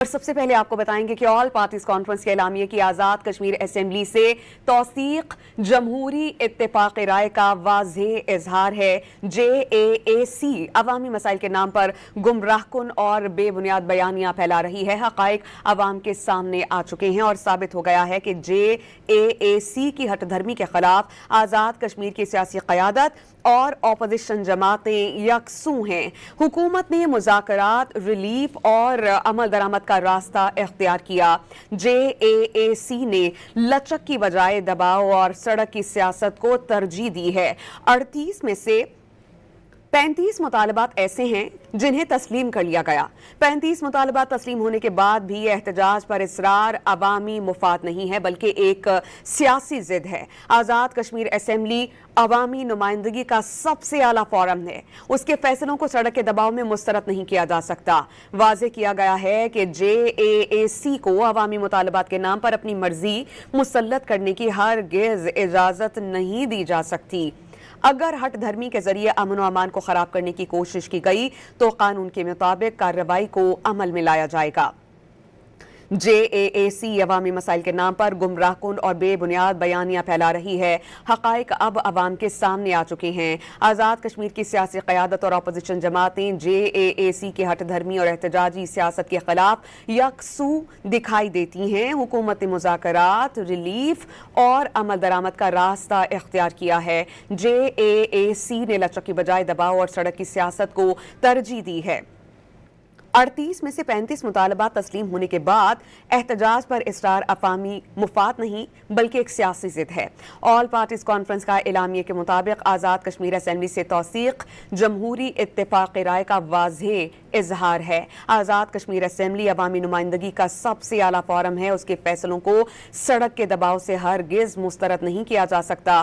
اور سب سے پہلے آپ کو بتائیں گے کہ آل پارٹیز کانفرنس کے اعلامیے کی آزاد کشمیر اسمبلی سے توثیق جمہوری اتفاق رائے کا واضح اظہار ہے۔ JAAC عوامی مسائل کے نام پر گمراہ کن اور بے بنیاد بیانیاں پھیلا رہی ہے۔ حقائق عوام کے سامنے آ چکے ہیں اور ثابت ہو گیا ہے کہ JAAC کی ہٹ دھرمی کے خلاف آزاد کشمیر کی سیاسی قیادت اور اپوزیشن جماعتیں یکسو ہیں۔ حکومت نے مذاکرات، ریلیف اور عمل درآمد کا راستہ اختیار کیا۔ JAAC نے لچک کی بجائے دباؤ اور سڑک کی سیاست کو ترجیح دی ہے۔ 38 میں سے 35 مطالبات ایسے ہیں جنہیں تسلیم کر لیا گیا۔ 35 مطالبات تسلیم ہونے کے بعد بھی احتجاج پر اصرار عوامی مفاد نہیں ہے بلکہ ایک سیاسی ضد ہے۔ آزاد کشمیر اسمبلی عوامی نمائندگی کا سب سے اعلیٰ فورم ہے۔ اس کے فیصلوں کو سڑک کے دباؤ میں مسترد نہیں کیا جا سکتا۔ واضح کیا گیا ہے کہ JAAC کو عوامی مطالبات کے نام پر اپنی مرضی مسلط کرنے کی ہرگز اجازت نہیں دی جا سکتی۔ اگر ہٹ دھرمی کے ذریعے امن و امان کو خراب کرنے کی کوشش کی گئی تو قانون کے مطابق کارروائی کو عمل میں لایا جائے گا۔ JAAC عوامی مسائل کے نام پر گمراہ کن اور بے بنیاد بیانیاں پھیلا رہی ہے۔ حقائق اب عوام کے سامنے آ چکے ہیں۔ آزاد کشمیر کی سیاسی قیادت اور اپوزیشن جماعتیں JAAC کی ہٹ دھرمی اور احتجاجی سیاست کے خلاف یکسو دکھائی دیتی ہیں۔ حکومت نے مذاکرات، ریلیف اور عمل درآمد کا راستہ اختیار کیا ہے۔ JAAC نے لچک کی بجائے دباؤ اور سڑک کی سیاست کو ترجیح دی ہے۔ 38 میں سے 35 مطالبات تسلیم ہونے کے بعد احتجاج پر اصرار عوامی مفاد نہیں بلکہ ایک سیاسی ضد ہے۔ آل پارٹیز کانفرنس کا اعلامیے کے مطابق آزاد کشمیر اسمبلی سے توثیق جمہوری اتفاق رائے کا واضح اظہار ہے۔ آزاد کشمیر اسمبلی عوامی نمائندگی کا سب سے اعلیٰ فورم ہے۔ اس کے فیصلوں کو سڑک کے دباؤ سے ہرگز مسترد نہیں کیا جا سکتا۔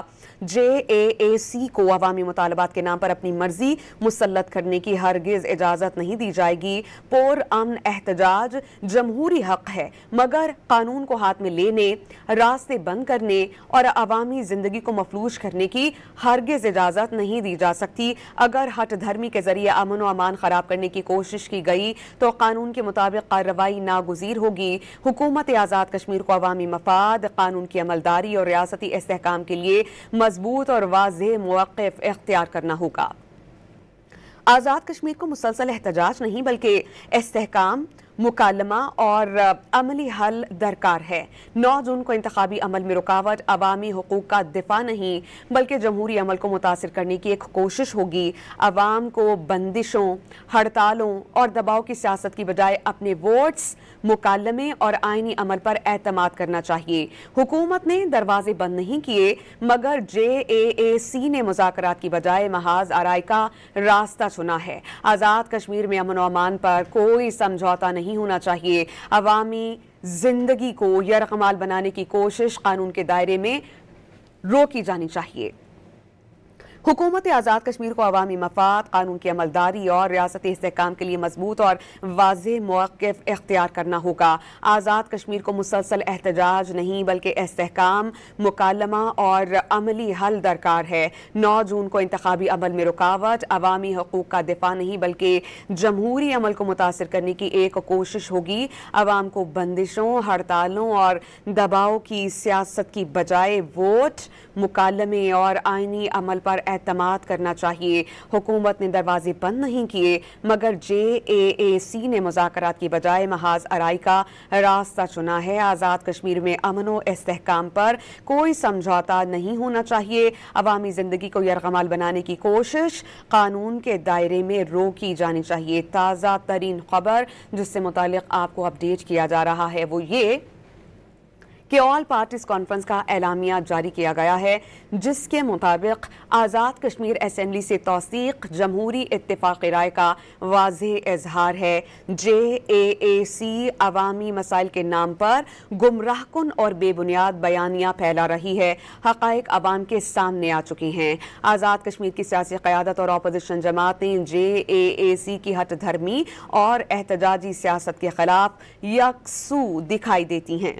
JAAC کو عوامی مطالبات کے نام پر اپنی مرضی مسلط کرنے کی ہرگز اجازت نہیں دی جائے گی۔ پر امن احتجاج جمہوری حق ہے مگر قانون کو ہاتھ میں لینے، راستے بند کرنے اور عوامی زندگی کو مفلوج کرنے کی ہرگز اجازت نہیں دی جا سکتی۔ اگر ہٹ دھرمی کے ذریعے امن و امان خراب کرنے کی کوشش کی گئی تو قانون کے مطابق کارروائی ناگزیر ہوگی۔ حکومت آزاد کشمیر کو عوامی مفاد، قانون کی عملداری اور ریاستی استحکام کے لیے مضبوط اور واضح موقف اختیار کرنا ہوگا۔ آزاد کشمیر کو مسلسل احتجاج نہیں بلکہ استحکام، مکالمہ اور عملی حل درکار ہے۔ 9 جون کو انتخابی عمل میں رکاوٹ عوامی حقوق کا دفاع نہیں بلکہ جمہوری عمل کو متاثر کرنے کی ایک کوشش ہوگی۔ عوام کو بندشوں، ہڑتالوں اور دباؤ کی سیاست کی بجائے اپنے ووٹس، مکالمے اور آئینی عمل پر اعتماد کرنا چاہیے۔ حکومت نے دروازے بند نہیں کیے مگر JAAC نے مذاکرات کی بجائے محاذ آرائی کا راستہ چنا ہے۔ آزاد کشمیر میں امن و امان پر کوئی سمجھوتا نہیں ہونا چاہیے۔ عوامی زندگی کو یرغمال بنانے کی کوشش قانون کے دائرے میں روکی جانی چاہیے۔ حکومت آزاد کشمیر کو عوامی مفاد، قانون کی عملداری اور ریاستی استحکام کے لیے مضبوط اور واضح موقف اختیار کرنا ہوگا۔ آزاد کشمیر کو مسلسل احتجاج نہیں بلکہ استحکام، مکالمہ اور عملی حل درکار ہے۔ 9 جون کو انتخابی عمل میں رکاوٹ عوامی حقوق کا دفاع نہیں بلکہ جمہوری عمل کو متاثر کرنے کی ایک کوشش ہوگی۔ عوام کو بندشوں، ہڑتالوں اور دباؤ کی سیاست کی بجائے ووٹ، مکالمے اور آئینی عمل پر اعتماد کرنا چاہیے۔ حکومت نے دروازے بند نہیں کیے مگر JAAC نے مذاکرات کی بجائے محاذ آرائی کا راستہ چنا ہے۔ آزاد کشمیر میں امن و استحکام پر کوئی سمجھوتا نہیں ہونا چاہیے۔ عوامی زندگی کو یرغمال بنانے کی کوشش قانون کے دائرے میں روکی جانی چاہیے۔ تازہ ترین خبر جس سے متعلق آپ کو اپڈیٹ کیا جا رہا ہے وہ یہ کہ آل پارٹیز کانفرنس کا اعلامیہ جاری کیا گیا ہے جس کے مطابق آزاد کشمیر اسمبلی سے توثیق جمہوری اتفاق رائے کا واضح اظہار ہے۔ JAAC عوامی مسائل کے نام پر گمراہ کن اور بے بنیاد بیانیاں پھیلا رہی ہے۔ حقائق عوام کے سامنے آ چکی ہیں۔ آزاد کشمیر کی سیاسی قیادت اور اپوزیشن جماعتیں JAAC کی ہٹ دھرمی اور احتجاجی سیاست کے خلاف یکسو دکھائی دیتی ہیں۔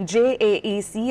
JAAC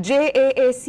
JAAC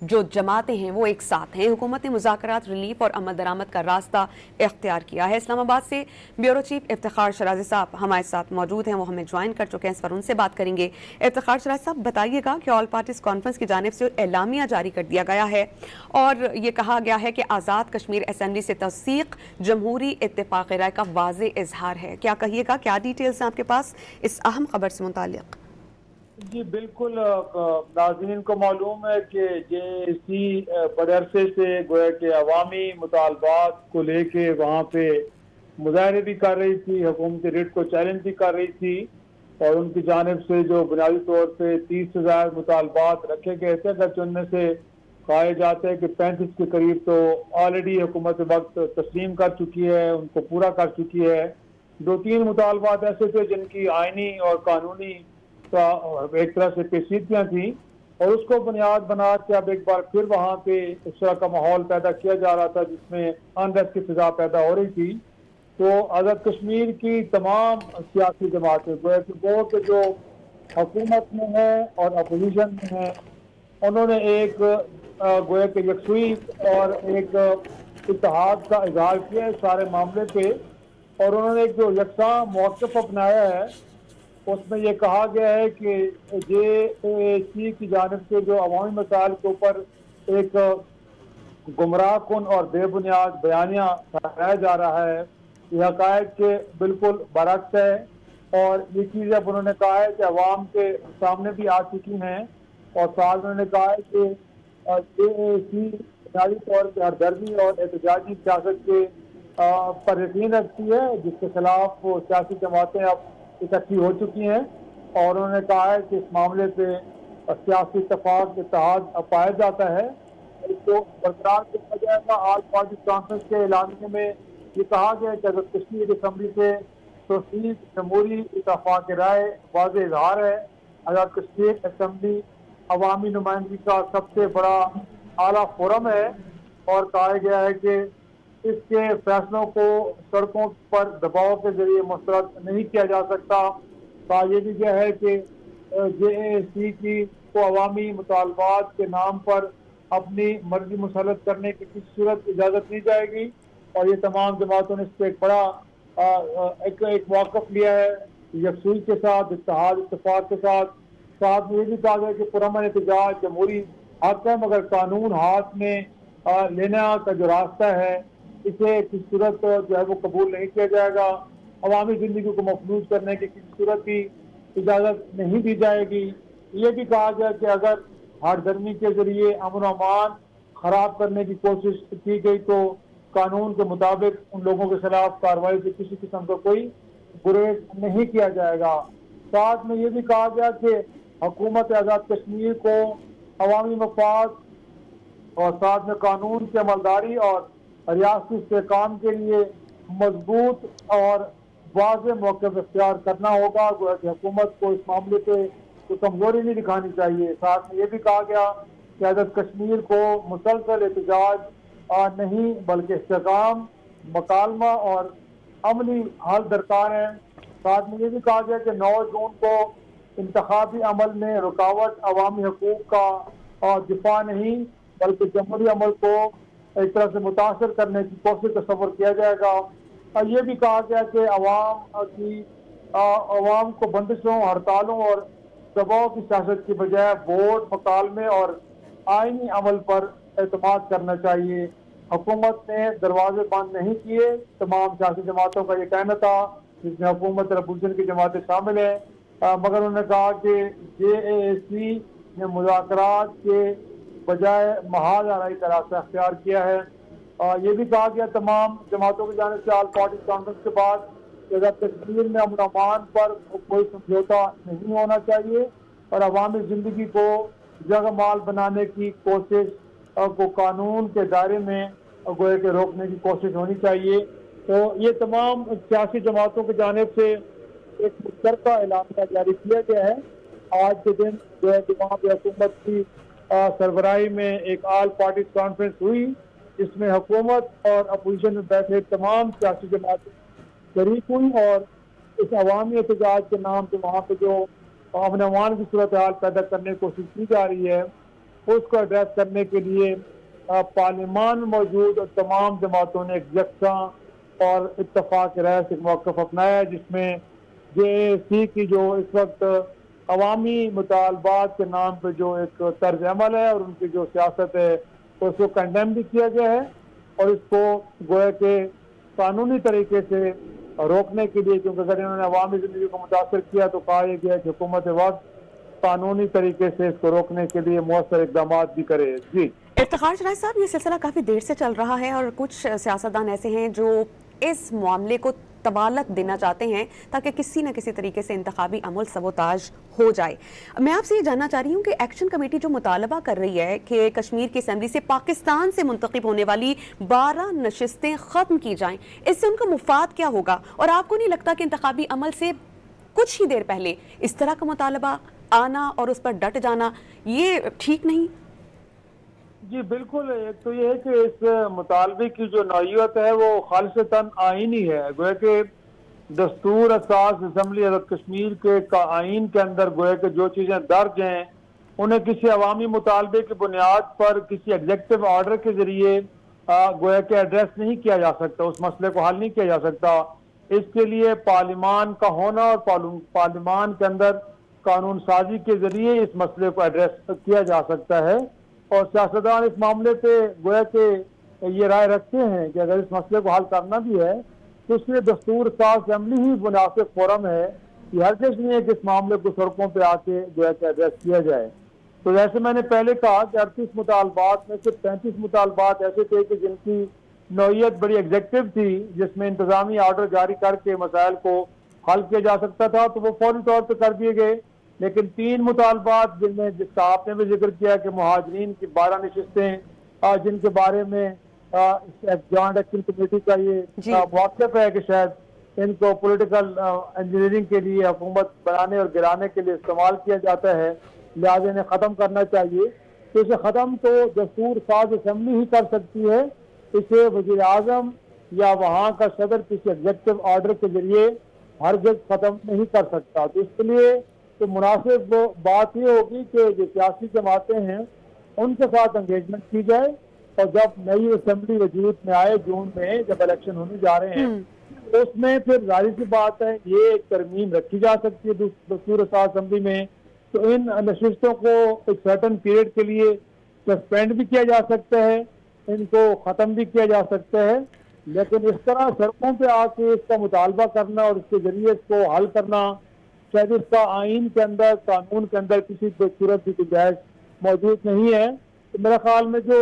جو جماعتیں ہیں وہ ایک ساتھ ہیں. حکومت نے مذاکرات، ریلیف اور عمل درآمد کا راستہ اختیار کیا ہے. اسلام آباد سے بیورو چیف افتخار شرازی صاحب ہمارے ساتھ موجود ہیں، وہ ہمیں جوائن کر چکے ہیں، اس پر ان سے بات کریں گے. افتخار شرازی صاحب بتائیے گا کہ آل پارٹیز کانفرنس کی جانب سے اعلامیہ جاری کر دیا گیا ہے اور یہ کہا گیا ہے کہ آزاد کشمیر اسمبلی سے توثیق جمہوری اتفاق رائے کا واضح اظہار ہے. کیا کہیے گا، کیا ڈیٹیلز ہیں آپ کے پاس اس اہم خبر سے متعلق؟ جی بالکل، ناظرین کو معلوم ہے کہ JAC بڑے عرصے سے گویا کہ عوامی مطالبات کو لے کے وہاں پہ مظاہرے بھی کر رہی تھی، حکومتی ریٹ کو چیلنج بھی کر رہی تھی، اور ان کی جانب سے جو بنیادی طور پہ 30 سے زائد مطالبات رکھے گئے تھے، اگرچہ ان میں سے کہا جاتا ہے کہ 35 کے قریب تو آلریڈی حکومت وقت تسلیم کر چکی ہے، ان کو پورا کر چکی ہے. 2-3 مطالبات ایسے تھے جن کی آئینی اور قانونی ایک طرح سے پیچیدگیاں تھیں، اور اس کو بنیاد بنا کے اب ایک بار پھر وہاں پہ اس طرح کا ماحول پیدا کیا جا رہا تھا جس میں انریسٹ کی فضا پیدا ہو رہی تھی. تو آزاد کشمیر کی تمام سیاسی جماعتیں گویا کہ وہ کہ جو حکومت میں ہیں اور اپوزیشن میں ہیں، انہوں نے ایک گویا کہ یکسوئی اور ایک اتحاد کا اظہار کیا ہے سارے معاملے پہ، اور انہوں نے ایک جو یکساں موقف اپنایا ہے اس میں یہ کہا گیا ہے کہ JAC کی جانب سے جو عوامی مسائل کے اوپر ایک گمراہ کن اور بے بنیاد بیانیہ پھیلایا جا رہا ہے، یہ حقائق کے بالکل برعکس ہے. اور یہ چیزیں اب انہوں نے کہا ہے کہ عوام کے سامنے بھی آ چکی ہیں، اور ساتھ انہوں نے کہا ہے کہ JAC بنیادی طور پہ ہردردی اور احتجاجی سیاست کے پر یقین رکھتی ہے، جس کے خلاف وہ سیاسی جماعتیں اب اکٹھی ہو چکی ہیں، اور انہوں نے کہا ہے کہ اس معاملے پہ سیاسی اتفاق اتحاد پایا جاتا ہے. اس کو برقرار کیا جائے گا. آل پارٹی کانفرنس کے اعلامیے میں یہ کہا گیا کہ اگر کشمیر اسمبلی سے توثیق جمہوری اتفاق رائے واضح اظہار ہے. آزاد کشمیر اسمبلی عوامی نمائندگی کا سب سے بڑا اعلیٰ فورم ہے، اور کہا گیا ہے کہ اس کے فیصلوں کو سڑکوں پر دباؤ کے ذریعے مسترد نہیں کیا جا سکتا. کہا یہ بھی گیا ہے کہ JAC کی کو عوامی مطالبات کے نام پر اپنی مرضی مسلط کرنے کی کسی صورت اجازت نہیں جائے گی، اور یہ تمام جماعتوں نے اس پہ ایک بڑا ایک موقف لیا ہے یکسوئی کے ساتھ، اتحاد اتفاق کے ساتھ. ساتھ میں یہ بھی کہا گیا کہ پرامن احتجاج جمہوری حق ہے، مگر قانون ہاتھ میں لینا کا جو راستہ ہے اسے کسی صورت جو ہے وہ قبول نہیں کیا جائے گا. عوامی زندگی کو مفلوج کرنے کی کسی صورت بھی اجازت نہیں دی جائے گی. یہ بھی کہا گیا کہ اگر ہر دھرمی کے ذریعے امن و امان خراب کرنے کی کوشش کی گئی تو قانون کے مطابق ان لوگوں کے خلاف کارروائی سے کسی قسم کا کوئی گریز نہیں کیا جائے گا. ساتھ میں یہ بھی کہا گیا کہ حکومت آزاد کشمیر کو عوامی مفاد اور ساتھ میں قانون کی عملداری اور ریاستی استحکام کے لیے مضبوط اور واضح موقف اختیار کرنا ہوگا. حکومت کو اس معاملے پہ کوئی کمزوری نہیں دکھانی چاہیے. ساتھ میں یہ بھی کہا گیا کہ آزاد کشمیر کو مسلسل احتجاج نہیں بلکہ استحکام، مکالمہ اور عملی حل درکار ہے. ساتھ میں یہ بھی کہا گیا کہ 9 جون کو انتخابی عمل میں رکاوٹ عوامی حقوق کا دفاع نہیں بلکہ جمہوری عمل کو ایک طرح سے متاثر کرنے کی کوشش تصور کیا جائے گا. یہ بھی کہا گیا کہ عوام کو بندشوں، ہڑتالوں اور دباؤ کی سیاست کی بجائے ووٹ، مکالمے اور آئینی عمل پر اعتماد کرنا چاہیے. حکومت نے دروازے بند نہیں کیے. تمام سیاسی جماعتوں کا یہ کہنا تھا جس میں حکومت اور اپوزیشن کی جماعتیں شامل ہیں، مگر انہوں نے کہا کہ JAC نے مذاکرات کے بجائے محاذ آرائی کا راستہ اختیار کیا ہے. یہ بھی کہا گیا تمام جماعتوں کی جانب سے آل پارٹی کانفرنس کے بعد کہ اگر کشمیر میں امن و امان پر کوئی سمجھوتا نہیں ہونا چاہیے اور عوامی زندگی کو جگہ مال بنانے کی کوشش کو قانون کے دائرے میں گویا کہ روکنے کی کوشش ہونی چاہیے. تو یہ تمام سیاسی جماعتوں کی جانب سے ایک مشترکہ اعلامیہ جاری کیا گیا ہے. آج کے دن جو ہے کہ وہاں پہ حکومت کی سربراہی میں ایک آل پارٹی کانفرنس ہوئی جس میں حکومت اور اپوزیشن میں بیٹھے تمام سیاسی جماعتیں شریک ہوئی، اور اس عوامی احتجاج کے نام پہ وہاں پہ جو امن و امان کی صورتحال پیدا کرنے کی کوشش کی جا رہی ہے اس کو ایڈریس کرنے کے لیے پارلیمان موجود اور تمام جماعتوں نے ایک یکساں اور اتفاق رائے سے ایک موقف اپنایا ہے، جس میں JAC کی جو اس وقت عوامی مطالبات کے نام پہ جو ایک طرز عمل ہے اور ان کی جو سیاست ہے اس کو کنڈیم بھی کیا گیا ہے، اور اس کو گویا کہ قانونی طریقے سے روکنے کے لیے، کیونکہ اگر انہوں نے عوامی زندگی کو متاثر کیا تو کہا یہ گیا کہ حکومت وقت قانونی طریقے سے اس کو روکنے کے لیے مؤثر اقدامات بھی کرے۔ جی افتخار چرائے صاحب، یہ سلسلہ کافی دیر سے چل رہا ہے اور کچھ سیاستدان ایسے ہیں جو اس معاملے کو طوالت دینا چاہتے ہیں تاکہ کسی نہ کسی طریقے سے انتخابی عمل سبوتاژ ہو جائے۔ میں آپ سے یہ جاننا چاہ رہی ہوں کہ ایکشن کمیٹی جو مطالبہ کر رہی ہے کہ کشمیر کی اسمبلی سے پاکستان سے منتخب ہونے والی 12 نشستیں ختم کی جائیں، اس سے ان کا مفاد کیا ہوگا؟ اور آپ کو نہیں لگتا کہ انتخابی عمل سے کچھ ہی دیر پہلے اس طرح کا مطالبہ آنا اور اس پر ڈٹ جانا یہ ٹھیک نہیں؟ جی بالکل، ایک تو یہ ہے کہ اس مطالبے کی جو نوعیت ہے وہ خالصتاً آئینی ہے، گویا کہ دستور اساس اسمبلی حضرت کشمیر کے آئین کے اندر گویا کہ جو چیزیں درج ہیں انہیں کسی عوامی مطالبے کی بنیاد پر کسی ایگزیکٹو آرڈر کے ذریعے گویا کہ ایڈریس نہیں کیا جا سکتا، اس مسئلے کو حل نہیں کیا جا سکتا۔ اس کے لیے پارلیمان کا ہونا اور پارلیمان کے اندر قانون سازی کے ذریعے اس مسئلے کو ایڈریس کیا جا سکتا ہے، اور سیاستدان اس معاملے پہ گویا کہ یہ رائے رکھتے ہیں کہ اگر اس مسئلے کو حل کرنا بھی ہے تو اس لیے دستور ساز اسمبلی ہی مناسب فورم ہے، یہ ہرگز نہیں ہے کہ اس معاملے کو سڑکوں پہ آ کے گویا کہ ایڈریس کیا جائے۔ تو جیسے میں نے پہلے کہا کہ 38 مطالبات میں سے 35 مطالبات ایسے تھے کہ جن کی نوعیت بڑی ایگزیکٹو تھی، جس میں انتظامی آرڈر جاری کر کے مسائل کو حل کیا جا سکتا تھا، تو وہ فوری طور پہ کر دیے گئے۔ لیکن 3 مطالبات جن میں، جس کا آپ نے بھی ذکر کیا کہ مہاجرین کی 12 نشستیں جن کے بارے میں جوائنٹ ایکشن کمیٹی کا یہ موقف ہے کہ شاید ان کو پولیٹیکل انجینئرنگ کے لیے حکومت بنانے اور گرانے کے لیے استعمال کیا جاتا ہے، لہٰذا انہیں ختم کرنا چاہیے، تو اسے ختم تو دستور ساز اسمبلی ہی کر سکتی ہے، اسے وزیر اعظم یا وہاں کا صدر کسی ایگزیکٹو آرڈر کے ذریعے ہرگز ختم نہیں کر سکتا۔ تو اس کے لیے تو مناسب بات یہ ہوگی کہ جو سیاسی جماعتیں ہیں ان کے ساتھ انگیجمنٹ کی جائے، اور جب نئی اسمبلی وجود میں آئے جون میں جب الیکشن ہونے جا رہے ہیں اس میں پھر ظاہر سی بات ہے یہ ایک ترمیم رکھی جا سکتی ہے دستور اساس اسمبلی میں، تو ان نشستوں کو ایک سرٹن پیریڈ کے لیے سسپینڈ بھی کیا جا سکتا ہے، ان کو ختم بھی کیا جا سکتا ہے، لیکن اس طرح سڑکوں پہ آ کے اس کا مطالبہ کرنا اور اس کے ذریعے اس کو حل کرنا شاید اس کا آئین کے اندر، قانون کے اندر کسی صورت کی گنجائش موجود نہیں ہے۔ تو میرے خیال میں جو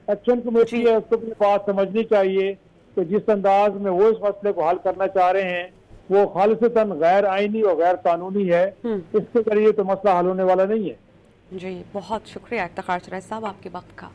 ایکشن کمیٹی ہے اس کو بھی بات سمجھنی چاہیے کہ جس انداز میں وہ اس مسئلے کو حل کرنا چاہ رہے ہیں وہ خالصتاً غیر آئینی اور غیر قانونی ہے، اس کے ذریعے تو مسئلہ حل ہونے والا نہیں ہے۔ جی بہت شکریہ افتخار چرائے صاحب آپ کے وقت کا۔